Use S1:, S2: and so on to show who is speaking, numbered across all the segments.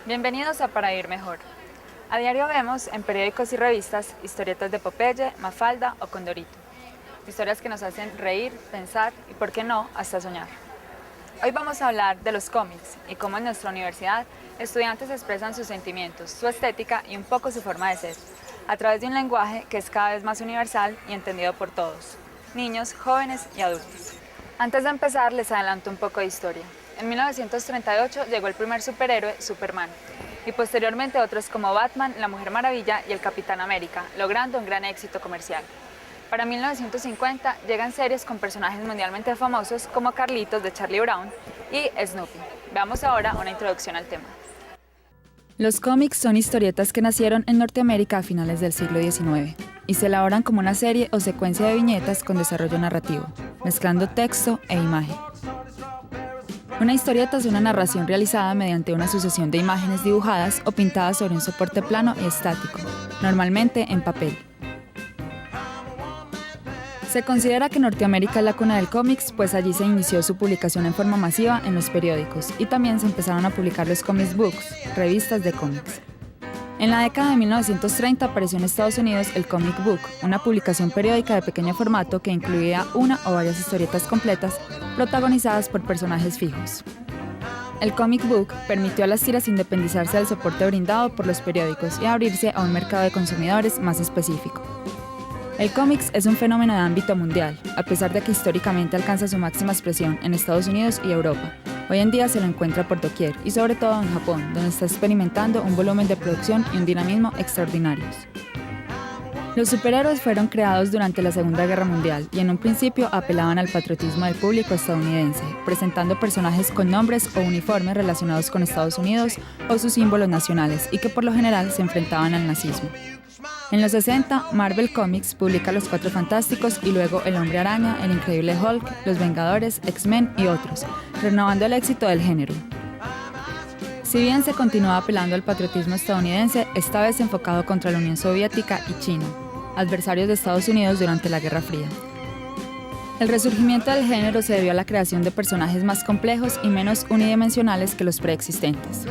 S1: Bienvenidos a Para Vivir Mejor. A diario vemos en periódicos y revistas historietas de Popeye, Mafalda o Condorito. Historias que nos hacen reír, pensar y, por qué no, hasta soñar. Hoy vamos a hablar de los cómics y cómo en nuestra universidad estudiantes expresan sus sentimientos, su estética y un poco su forma de ser, a través de un lenguaje que es cada vez más universal y entendido por todos, niños, jóvenes y adultos. Antes de empezar, les adelanto un poco de historia. En 1938 llegó el primer superhéroe, Superman, y posteriormente otros como Batman, la Mujer Maravilla y el Capitán América, logrando un gran éxito comercial. Para 1950 llegan series con personajes mundialmente famosos como Carlitos de Charlie Brown y Snoopy. Veamos ahora una introducción al tema. Los cómics son historietas que nacieron en Norteamérica a finales del siglo XIX y se elaboran como una serie o secuencia de viñetas con desarrollo narrativo, mezclando texto e imagen. Una historieta es una narración realizada mediante una sucesión de imágenes dibujadas o pintadas sobre un soporte plano y estático, normalmente en papel. Se considera que Norteamérica es la cuna del cómics, pues allí se inició su publicación en forma masiva en los periódicos y también se empezaron a publicar los comic books, revistas de cómics. En la década de 1930 apareció en Estados Unidos el comic book, una publicación periódica de pequeño formato que incluía una o varias historietas completas protagonizadas por personajes fijos. El comic book permitió a las tiras independizarse del soporte brindado por los periódicos y abrirse a un mercado de consumidores más específico. El cómics es un fenómeno de ámbito mundial, a pesar de que históricamente alcanza su máxima expresión en Estados Unidos y Europa. Hoy en día se lo encuentra por doquier y sobre todo en Japón, donde está experimentando un volumen de producción y un dinamismo extraordinarios. Los superhéroes fueron creados durante la Segunda Guerra Mundial y en un principio apelaban al patriotismo del público estadounidense, presentando personajes con nombres o uniformes relacionados con Estados Unidos o sus símbolos nacionales y que por lo general se enfrentaban al nazismo. En los 60, Marvel Comics publica Los Cuatro Fantásticos y luego El Hombre Araña, El Increíble Hulk, Los Vengadores, X-Men y otros, renovando el éxito del género. Si bien se continúa apelando al patriotismo estadounidense, esta vez enfocado contra la Unión Soviética y China, adversarios de Estados Unidos durante la Guerra Fría. El resurgimiento del género se debió a la creación de personajes más complejos y menos unidimensionales que los preexistentes.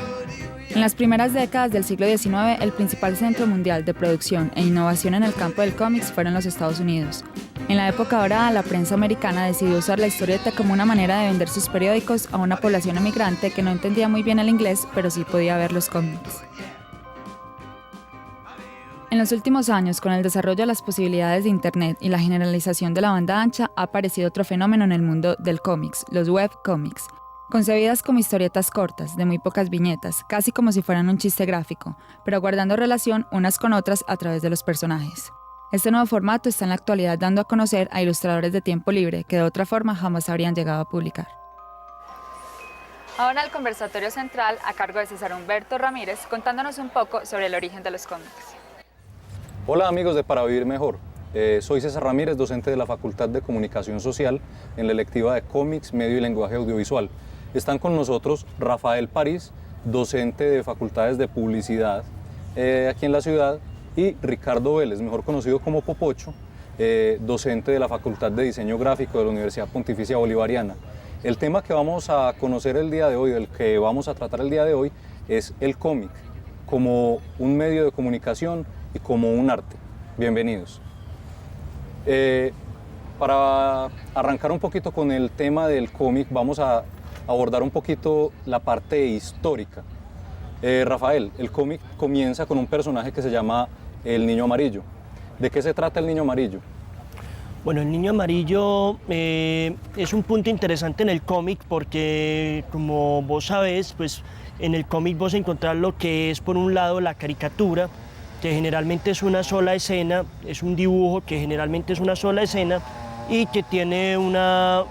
S1: En las primeras décadas del siglo XIX, el principal centro mundial de producción e innovación en el campo del cómics fueron los Estados Unidos. En la época dorada, la prensa americana decidió usar la historieta como una manera de vender sus periódicos a una población emigrante que no entendía muy bien el inglés, pero sí podía ver los cómics. En los últimos años, con el desarrollo de las posibilidades de Internet y la generalización de la banda ancha, ha aparecido otro fenómeno en el mundo del cómics, los webcomics. Concebidas como historietas cortas, de muy pocas viñetas, casi como si fueran un chiste gráfico, pero guardando relación unas con otras a través de los personajes. Este nuevo formato está en la actualidad dando a conocer a ilustradores de tiempo libre que de otra forma jamás habrían llegado a publicar. Ahora el conversatorio central a cargo de César Humberto Ramírez, contándonos un poco sobre el origen de los cómics.
S2: Hola amigos de Para Vivir Mejor. Soy César Ramírez, docente de la Facultad de Comunicación Social en la electiva de Cómics, Medio y Lenguaje Audiovisual. Están con nosotros Rafael París, docente de Facultades de Publicidad aquí en la ciudad, y Ricardo Vélez, mejor conocido como Popocho, docente de la Facultad de Diseño Gráfico de la Universidad Pontificia Bolivariana. El tema que vamos a conocer el día de hoy, del que vamos a tratar el día de hoy, es el cómic como un medio de comunicación y como un arte. Bienvenidos. Para arrancar un poquito con el tema del cómic, vamos a abordar un poquito la parte histórica. Rafael, el cómic comienza con un personaje que se llama el Niño Amarillo. ¿De qué se trata el Niño Amarillo?
S3: Bueno, el Niño Amarillo es un punto interesante en el cómic porque, como vos sabés, pues en el cómic vos encontrás lo que es, por un lado, la caricatura, que generalmente es una sola escena, es un dibujo que generalmente es una sola escena y que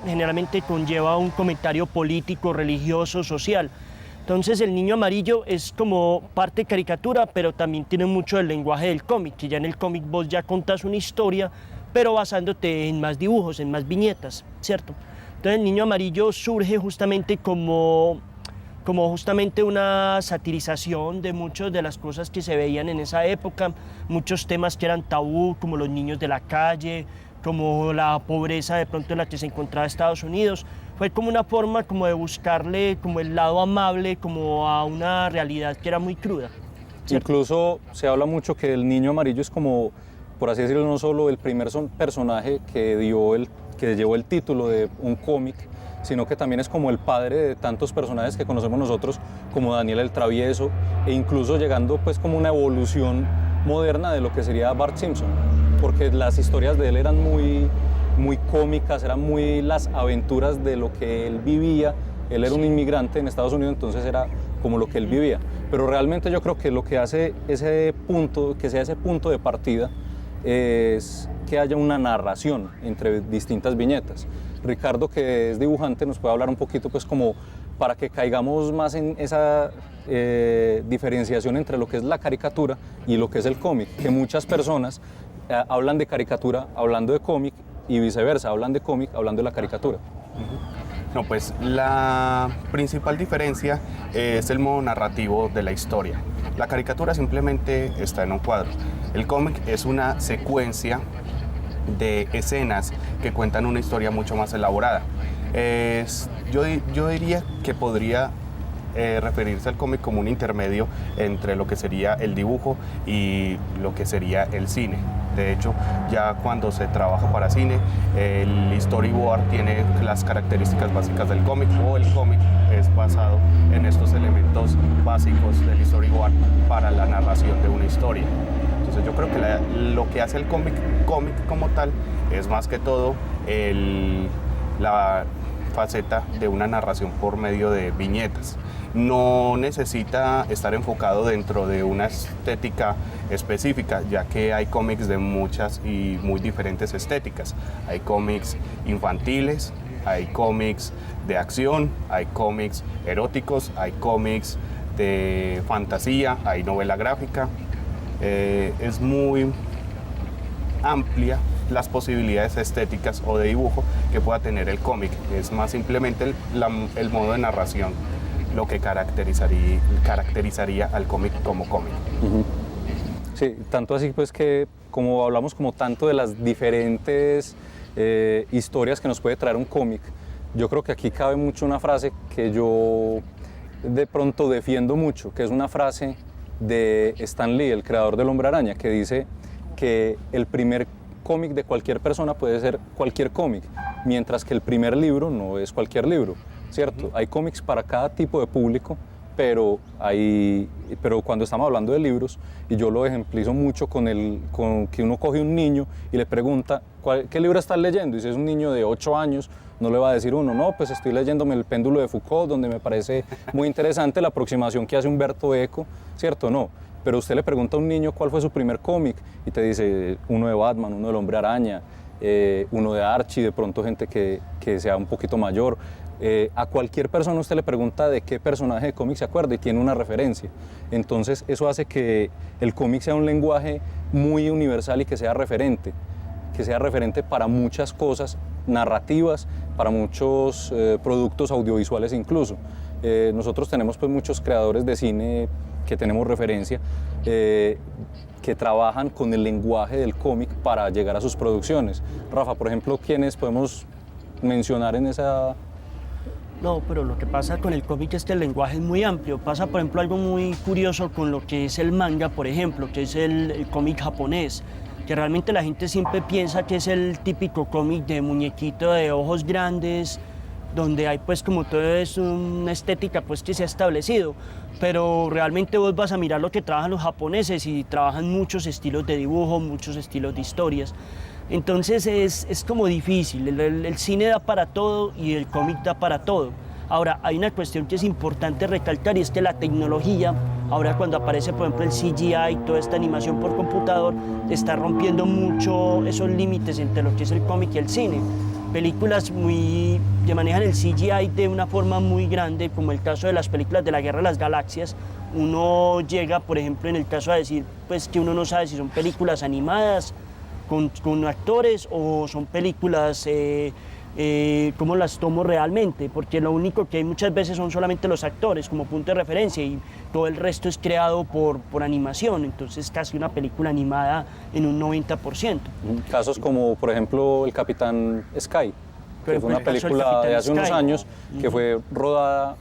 S3: generalmente conlleva un comentario político, religioso, social. Entonces el Niño Amarillo es como parte caricatura, pero también tiene mucho del lenguaje del cómic, que ya en el cómic vos ya contás una historia, pero basándote en más dibujos, en más viñetas, ¿cierto? Entonces el Niño Amarillo surge justamente como justamente una satirización de muchas de las cosas que se veían en esa época, muchos temas que eran tabú, como los niños de la calle, como la pobreza de pronto en la que se encontraba Estados Unidos. Fue como una forma como de buscarle como el lado amable como a una realidad que era muy cruda, ¿cierto?
S2: Incluso se habla mucho que el Niño Amarillo es como, por así decirlo, no solo el primer personaje que llevó el título de un cómic, sino que también es como el padre de tantos personajes que conocemos nosotros, como Daniel el Travieso, e incluso llegando pues como una evolución moderna de lo que sería Bart Simpson, porque las historias de él eran muy cómicas, eran muy las aventuras de lo que él vivía. Él era un inmigrante en Estados Unidos, entonces era como lo que él vivía. Pero realmente yo creo que lo que hace que sea ese punto de partida, es que haya una narración entre distintas viñetas. Ricardo, que es dibujante, nos puede hablar un poquito pues como para que caigamos más en esa diferenciación entre lo que es la caricatura y lo que es el cómic, que muchas personas hablan de caricatura hablando de cómic y viceversa, hablan de cómic hablando de la caricatura.
S4: No, pues la principal diferencia es el modo narrativo de la historia. La caricatura simplemente está en un cuadro. El cómic es una secuencia de escenas que cuentan una historia mucho más elaborada. Yo diría que podría referirse al cómic como un intermedio entre lo que sería el dibujo y lo que sería el cine. De hecho, ya cuando se trabaja para cine, el storyboard tiene las características básicas del cómic, o el cómic es basado en estos elementos básicos del storyboard para la narración de una historia. Entonces yo creo que lo que hace el cómic como tal es más que todo la faceta de una narración por medio de viñetas. No necesita estar enfocado dentro de una estética específica, ya que hay cómics de muchas y muy diferentes estéticas. Hay cómics infantiles, hay cómics de acción, hay cómics eróticos, hay cómics de fantasía, hay novela gráfica. Es muy amplia las posibilidades estéticas o de dibujo que pueda tener el cómic. Es más simplemente el modo de narración lo que caracterizaría al cómic como cómic.
S2: Uh-huh. Sí, tanto así pues que como hablamos como tanto de las diferentes historias que nos puede traer un cómic, yo creo que aquí cabe mucho una frase que yo de pronto defiendo mucho, que es una frase de Stan Lee, el creador del Hombre Araña, que dice que el primer cómic de cualquier persona puede ser cualquier cómic, mientras que el primer libro no es cualquier libro, ¿cierto? Hay cómics para cada tipo de público, pero cuando estamos hablando de libros, y yo lo ejemplizo mucho con que uno coge un niño y le pregunta, ¿qué libro estás leyendo? Y si es un niño de 8 años, no le va a decir uno, no, pues estoy leyéndome El péndulo de Foucault, donde me parece muy interesante la aproximación que hace Humberto Eco, ¿cierto? No. Pero usted le pregunta a un niño cuál fue su primer cómic y te dice uno de Batman, uno del Hombre Araña, uno de Archie, de pronto gente que sea un poquito mayor. A cualquier persona usted le pregunta de qué personaje de cómic se acuerda y tiene una referencia. Entonces eso hace que el cómic sea un lenguaje muy universal y que sea referente para muchas cosas narrativas, para muchos productos audiovisuales incluso. Nosotros tenemos pues muchos creadores de cine que tenemos referencia, que trabajan con el lenguaje del cómic para llegar a sus producciones. Rafa, por ejemplo, ¿quiénes podemos mencionar en esa...?
S3: No, pero lo que pasa con el cómic es que el lenguaje es muy amplio. Pasa, por ejemplo, algo muy curioso con lo que es el manga, por ejemplo, que es el cómic japonés, que realmente la gente siempre piensa que es el típico cómic de muñequito de ojos grandes, donde hay pues como todo es una estética pues que se ha establecido, pero realmente vos vas a mirar lo que trabajan los japoneses y trabajan muchos estilos de dibujo, muchos estilos de historias. Entonces es como difícil, el cine da para todo y el cómic da para todo. Ahora, hay una cuestión que es importante recalcar y es que la tecnología, ahora cuando aparece por ejemplo el CGI y toda esta animación por computador, está rompiendo mucho esos límites entre lo que es el cómic y el cine. Películas que manejan el CGI de una forma muy grande, como el caso de las películas de la Guerra de las Galaxias, uno llega, por ejemplo, en el caso a decir pues, que uno no sabe si son películas animadas con actores o son películas cómo las tomo realmente, porque lo único que hay muchas veces son solamente los actores como punto de referencia y todo el resto es creado por animación, entonces casi una película animada en un 90%.
S2: Casos como, por ejemplo, El Capitán Sky, que fue una película de hace unos años que fue rodada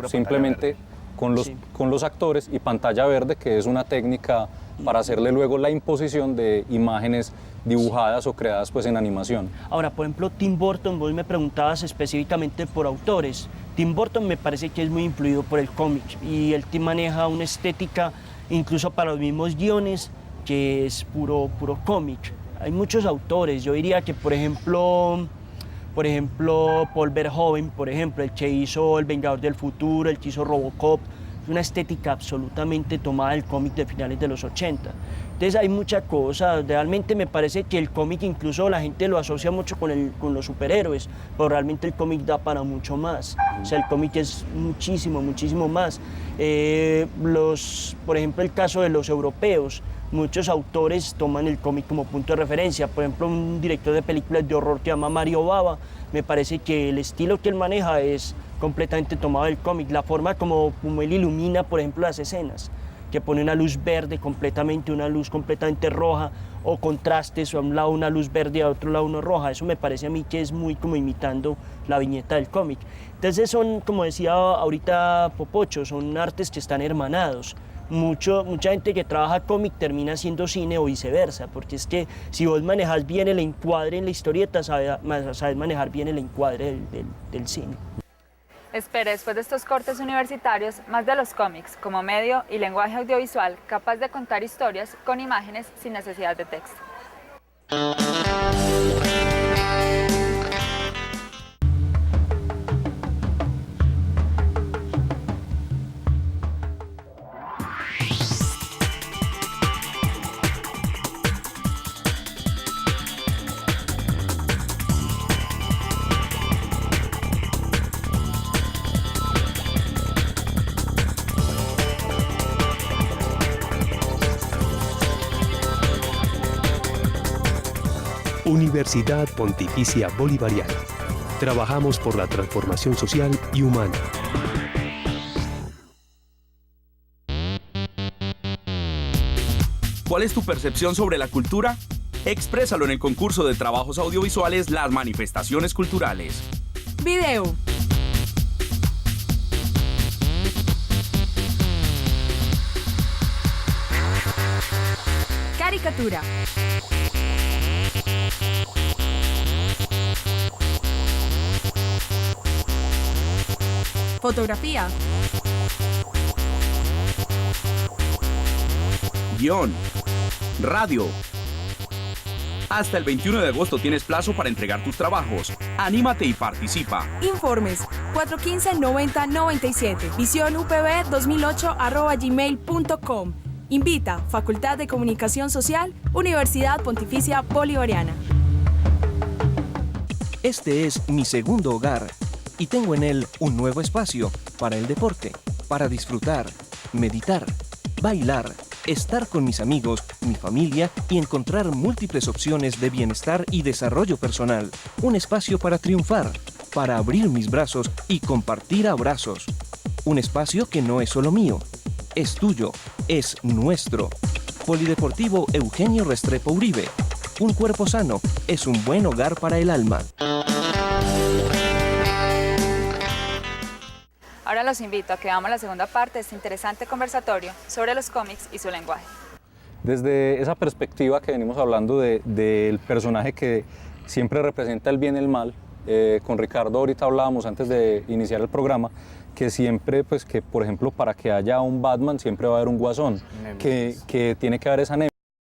S2: simplemente con los actores y pantalla verde, que es una técnica para hacerle luego la imposición de imágenes dibujadas o creadas pues en animación.
S3: Ahora, por ejemplo, Tim Burton, vos me preguntabas específicamente por autores. Tim Burton me parece que es muy influido por el cómic y él te maneja una estética, incluso para los mismos guiones, que es puro cómic. Hay muchos autores, yo diría que por ejemplo Paul Verhoeven, por ejemplo, el que hizo El Vengador del Futuro, el que hizo Robocop, es una estética absolutamente tomada del cómic de finales de los 80. Entonces hay mucha cosa, realmente me parece que el cómic incluso la gente lo asocia mucho con los superhéroes, pero realmente el cómic da para mucho más. O sea, el cómic es muchísimo más. Por ejemplo, el caso de los europeos, muchos autores toman el cómic como punto de referencia. Por ejemplo, un director de películas de horror que se llama Mario Bava, me parece que el estilo que él maneja es completamente tomado del cómic. La forma como él ilumina, por ejemplo, las escenas, que pone una luz verde completamente, una luz completamente roja, o contrastes, a un lado una luz verde y a otro lado una roja. Eso me parece a mí que es muy como imitando la viñeta del cómic. Entonces son, como decía ahorita Popocho, son artes que están hermanados. Mucha gente que trabaja cómic termina haciendo cine o viceversa, porque es que si vos manejas bien el encuadre en la historieta, sabes manejar bien el encuadre del cine.
S1: Espere, después de estos cortes universitarios, más de los cómics como medio y lenguaje audiovisual capaz de contar historias con imágenes sin necesidad de texto.
S5: Universidad Pontificia Bolivariana. Trabajamos por la transformación social y humana.
S6: ¿Cuál es tu percepción sobre la cultura? Exprésalo en el concurso de trabajos audiovisuales Las Manifestaciones Culturales.
S7: Video. Caricatura. Fotografía.
S6: Guión. Radio. Hasta el 21 de agosto tienes plazo para entregar tus trabajos. Anímate y participa.
S7: Informes 415-9097. visionupb2008@gmail.com. Invita Facultad de Comunicación Social, Universidad Pontificia Bolivariana.
S8: Este es mi segundo hogar y tengo en él un nuevo espacio para el deporte, para disfrutar, meditar, bailar, estar con mis amigos, mi familia y encontrar múltiples opciones de bienestar y desarrollo personal. Un espacio para triunfar, para abrir mis brazos y compartir abrazos. Un espacio que no es solo mío, es tuyo, es nuestro. Polideportivo Eugenio Restrepo Uribe. Un cuerpo sano es un buen hogar para el alma.
S1: Ahora los invito a que veamos la segunda parte de este interesante conversatorio sobre los cómics y su lenguaje.
S2: Desde esa perspectiva que venimos hablando del personaje que siempre representa el bien y el mal, con Ricardo ahorita hablábamos antes de iniciar el programa, que siempre, pues que por ejemplo, para que haya un Batman siempre va a haber un Guasón, que tiene que haber esa